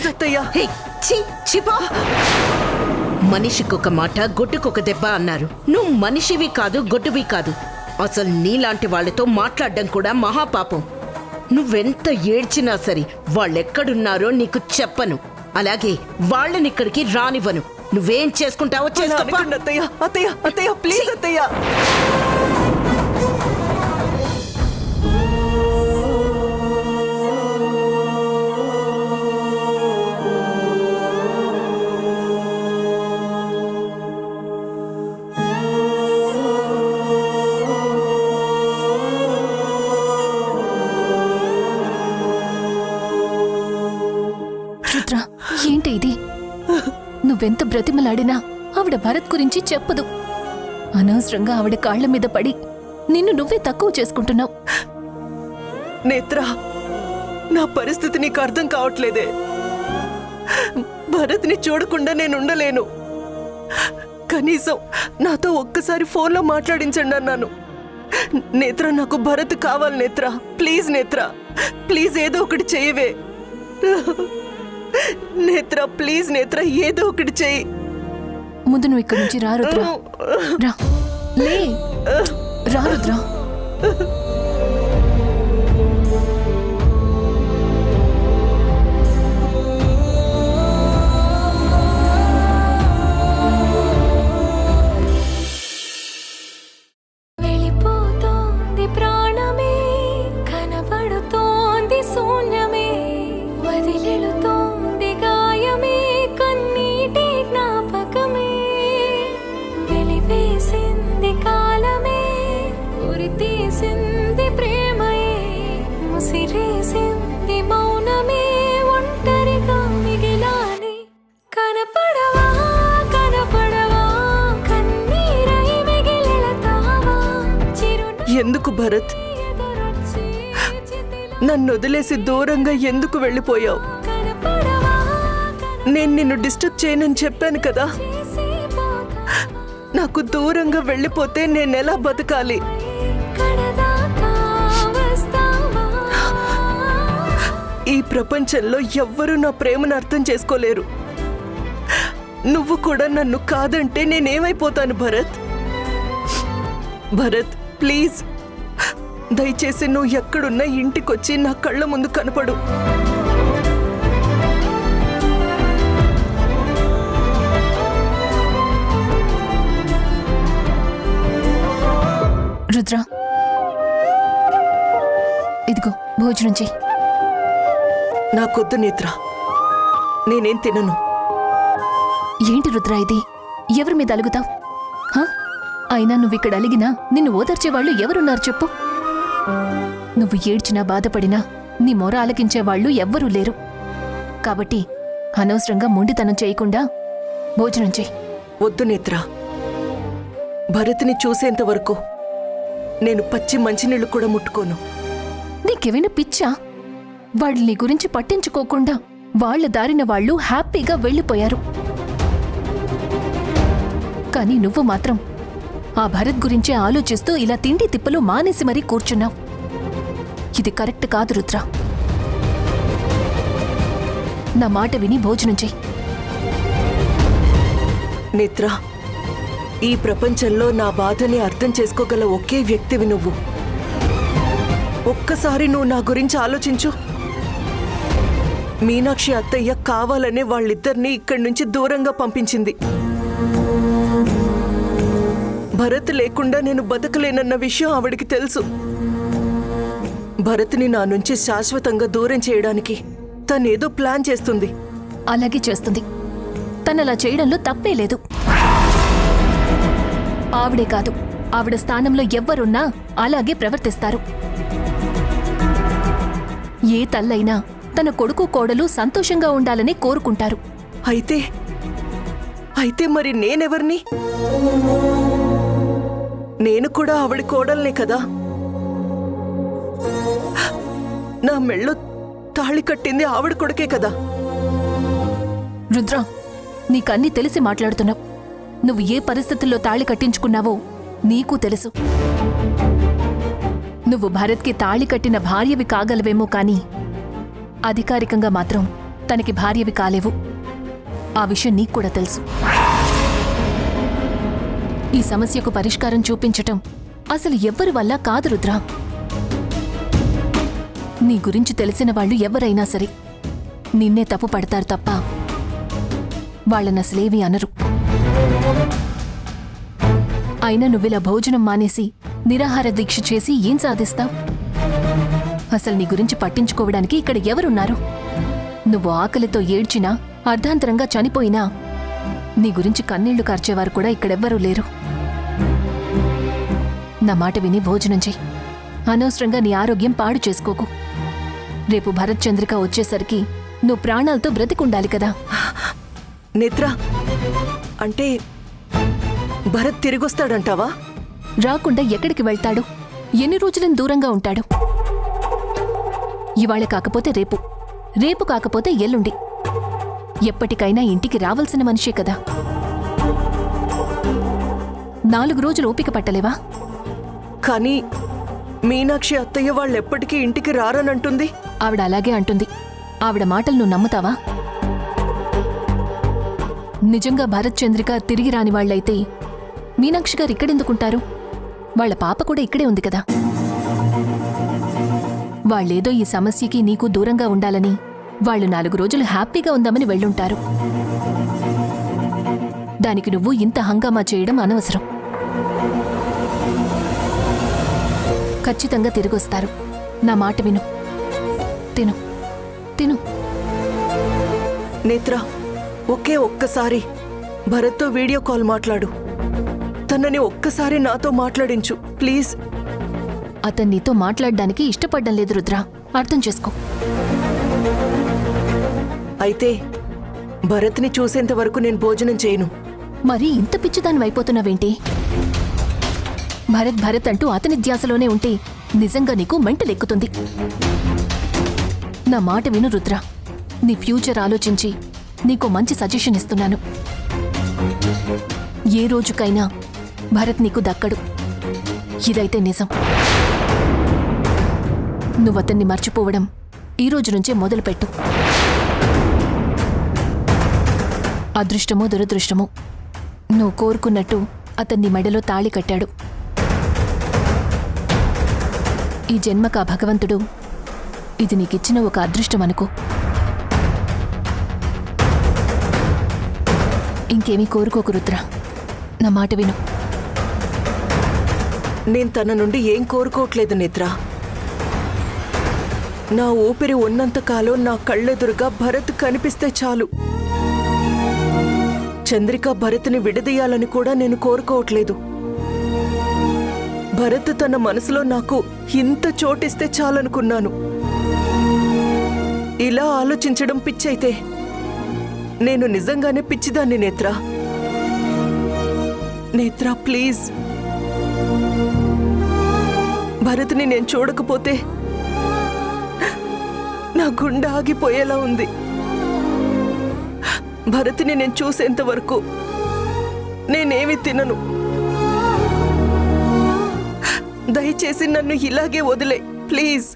Please అత్తయ్య. మనిషికొక మాట గొడ్డుకొక దెబ్బ అన్నారు. నువ్వు మనిషివి కాదు, గొడ్డువి కాదు. అసలు నీలాంటి వాళ్ళతో మాట్లాడడం కూడా మహాపాపం. నువ్వెంత ఏడ్చినా సరే వాళ్ళెక్కడున్నారో నీకు చెప్పను. అలాగే వాళ్ళనిక్కడికి రానివ్వను. నువ్వేం చేసుకుంటావో చేసుకో. అత్తయ్య అత్తయ్య అత్తయ్య ప్లీజ్ అత్తయ్య. ఏంటి ఇది? నువ్వెంత బ్రతిమలాడినా ఆవిడ భరత్ గురించి చెప్పదు. అనవసరంగా ఆవిడ కాళ్ల మీద పడి నిన్ను నువ్వే తక్కువ చేసుకుంటున్నావు. నేత్ర, నా పరిస్థితి నీకు అర్థం కావట్లేదే. భరత్ని చూడకుండా నేను ఉండలేను. కనీసం నాతో ఒక్కసారి ఫోన్లో మాట్లాడించండి అన్నాను. నేత్ర, నాకు భరత్ కావాలి నేత్ర. ప్లీజ్ నేత్ర, ప్లీజ్ ఏదో ఒకటి చేయవే. నేత్ర ప్లీజ్ నేత్ర, ఏదో ఒకటి చెయ్యి. ముందు నువ్వు ఇక్కడి నుంచి రా రుద్ర. రా, లే, రా రుద్ర. ఎందుకు భరత్ నన్ను వదిలేసి దూరంగా ఎందుకు వెళ్ళిపోయావు? నేను నిన్ను డిస్టర్బ్ చేయనని చెప్పాను కదా. నాకు దూరంగా వెళ్ళిపోతే నేనెలా బతకాలి? ఈ ప్రపంచంలో ఎవ్వరూ నా ప్రేమను అర్థం చేసుకోలేరు. నువ్వు కూడా నన్ను కాదంటే నేనేమైపోతాను భరత్? భరత్ ప్లీజ్, దయచేసి నువ్వు ఎక్కడున్నా ఇంటికొచ్చి నా కళ్ళ ముందు కనపడు. రుద్ర, ఇదిగో భోజనం చెయ్యి. నాకొద్దు నేత్ర, నేనేం తినను. ఏంటి రుద్ర ఇది? ఎవరి మీద అలుగుతావు? అయినా నువ్విక్కడ అలిగినా నిన్ను ఓదార్చేవాళ్లు ఎవరున్నారు చెప్పు? నువ్వు ఏడ్చినా బాధపడినా నీ మొర ఆలకించేవాళ్లు ఎవ్వరూ లేరు. కాబట్టి అనవసరంగా మొండితనం చేయకుండా భోజనం చెయ్యి. వద్దు నేత్ర, భరత్ని చూసేంత వరకు నేను పచ్చి మంచినీళ్లు కూడా ముట్టుకోను. నీకేమైనా పిచ్చా? వాళ్ళు నీ గురించి పట్టించుకోకుండా వాళ్ల దారిన వాళ్ళు హ్యాపీగా వెళ్ళిపోయారు. కానీ నువ్వు మాత్రం ఆ భరత్ గురించే ఆలోచిస్తూ ఇలా తిండి తిప్పలు మానేసి మరీ కూర్చున్నావు. ఇది కరెక్ట్ కాదు రుద్ర. నా మాట విని భోజనం చెయ్యి. నేత్ర, ఈ ప్రపంచంలో నా బాధని అర్థం చేసుకోగల ఒకే వ్యక్తివి నువ్వు. ఒక్కసారి నువ్వు నా గురించి ఆలోచించు. మీనాక్షి అత్తయ్య కావాలనే వాళ్ళిద్దరినీ ఇక్కడి నుంచి దూరంగా పంపించింది. భరత్ లేకుండా నేను బతకలేనన్న విషయం ఆవిడికి తెలుసు. భరత్ని నా నుంచి శాశ్వతంగా దూరం చేయడానికి తనేదో ప్లాన్ చేస్తుంది. అలాగే చేస్తుంది. తనలా చేయడంలో తప్పే లేదు. ఆవిడే కాదు, ఆవిడ స్థానంలో ఎవ్వరున్నా అలాగే ప్రవర్తిస్తారు. ఏ తల్లైనా తన కొడుకు కోడలు సంతోషంగా ఉండాలని కోరుకుంటారు. అయితే మరి నేనెవర్ని? నేను కూడా ఆవిడ కోడల్నే కదా. నా మెళ్ళో తాళి కట్టింది ఆవిడ కొడుకే కదా. రుద్ర, నీకన్నీ తెలిసి మాట్లాడుతున్నావు. నువ్వు ఏ పరిస్థితుల్లో తాళి కట్టించుకున్నావో నీకు తెలుసు. నువ్వు భరత్కి తాళి కట్టిన భార్యవి కాగలవేమో కానీ అధికారికంగా మాత్రం తనకి భార్యవి కాలేవు. ఆ విషయం నీకు కూడా తెలుసు. ఈ సమస్యకు పరిష్కారం చూపించటం అసలు ఎవ్వరి వల్ల కాదు రుద్ర. నీ గురించి తెలిసిన వాళ్ళు ఎవరైనా సరే నిన్నే తప్పు పడతారు తప్ప వాళ్ళనసలేవి అనరు. అయినా నువ్విలా భోజనం మానేసి నిరాహార దీక్ష చేసి ఏం సాధిస్తావు? అసలు నీ గురించి పట్టించుకోవడానికి ఇక్కడ ఎవరున్నారు? నువ్వు ఆకలితో ఏడ్చినా, అర్ధాంతరంగా చనిపోయినా నీ గురించి కన్నీళ్లు కార్చేవారు కూడా ఇక్కడెవ్వరూ లేరు. నా మాట విని భోజనం చెయ్యి. అనవసరంగా నీ ఆరోగ్యం పాడు చేసుకోకు. రేపు భరత్ చంద్రిక వచ్చేసరికి నువ్వు ప్రాణాలతో బ్రతికుండాలి కదా. నేత్ర, అంటే భరత్ తిరిగొస్తాడంటావా? రాకుండా ఎక్కడికి వెళ్తాడు? ఎన్ని రోజులను దూరంగా ఉంటాడు? ఇవాళ కాకపోతే రేపు, రేపు కాకపోతే ఎల్లుండి. ఎప్పటికైనా ఇంటికి రావాల్సిన మనిషే కదా. 4 రోజులు ఓపిక పట్టలేవా? కానీ మీనాక్షి అత్తయ్య వాళ్ళెప్పటికీ ఇంటికి రారనంటుంది. ఆవిడ అలాగే అంటుంది. ఆవిడ మాటలు నువ్వు నమ్ముతావా? నిజంగా భరత్ చంద్రిక తిరిగి రాని వాళ్ళైతే మీనాక్షి గారు ఇక్కడెందుకుంటారు? వాళ్ళ పాప కూడా ఇక్కడే ఉంది కదా. వాళ్ళేదో ఈ సమస్యకి నీకు దూరంగా ఉండాలని వాళ్ళు 4 రోజులు హ్యాపీగా ఉందామని వెళ్ళుంటారు. దానికి నువ్వు ఇంత హంగామా చేయడం అనవసరం. ఖచ్చితంగా తిరిగొస్తారు. నా మాట విను. తిను తిను. నేత్ర, ఒక్కసారి భరత్తో వీడియో కాల్ మాట్లాడు. తనని ఒక్కసారి నాతో మాట్లాడించు ప్లీజ్. అతను నీతో మాట్లాడడానికి ఇష్టపడ్డం లేదు రుద్ర, అర్థం చేసుకో. అయితే భరత్ని చూసేంత వరకు నేను భోజనం చేయను. మరి ఇంత పిచ్చిదాన్ని అయిపోతున్నావేంటి? భరత్ భరత్ అంటూ అతని ధ్యాసలోనే ఉంటే నిజంగా నీకు మెంటల్ ఎక్కుతుంది. నా మాట విను రుద్ర. నీ ఫ్యూచర్ ఆలోచించి నీకు మంచి సజెషన్ ఇస్తున్నాను. ఏ రోజుకైనా భరత్ నీకు దక్కడు, ఇదైతే నిజం. నువ్వతన్ని మర్చిపోవడం ఈ రోజు నుంచే మొదలుపెట్టు. అదృష్టమో దురదృష్టమో నువ్వు కోరుకున్నట్టు అతన్ని మెడలో తాళి కట్టాడు. ఈ జన్మకా భగవంతుడు ఇది నీకిచ్చిన ఒక అదృష్టం అనుకో. ఇంకేమీ కోరుకోకు రుద్ర, నా మాట విను. నేను తన నుండి ఏం కోరుకోవట్లేదు నేత్ర. నా ఊపిరి ఉన్నంతకాలం నా కళ్ళెదురుగా భరత్ కనిపిస్తే చాలు. చంద్రిక భరత్ని విడదీయాలని కూడా నేను కోరుకోవట్లేదు. భరత్ తన మనసులో నాకు ఇంత చోటిస్తే చాలనుకున్నాను. ఇలా ఆలోచించడం పిచ్చైతే నేను నిజంగానే పిచ్చిదాన్ని నేత్ర. నేత్ర ప్లీజ్, భరత్ని నేను చూడకపోతే నా గుండె ఆగిపోయేలా ఉంది. భరత్ని నేను చూసేంత వరకు నేనేమి తినను. దయచేసి నన్ను ఇలాగే వదిలే ప్లీజ్.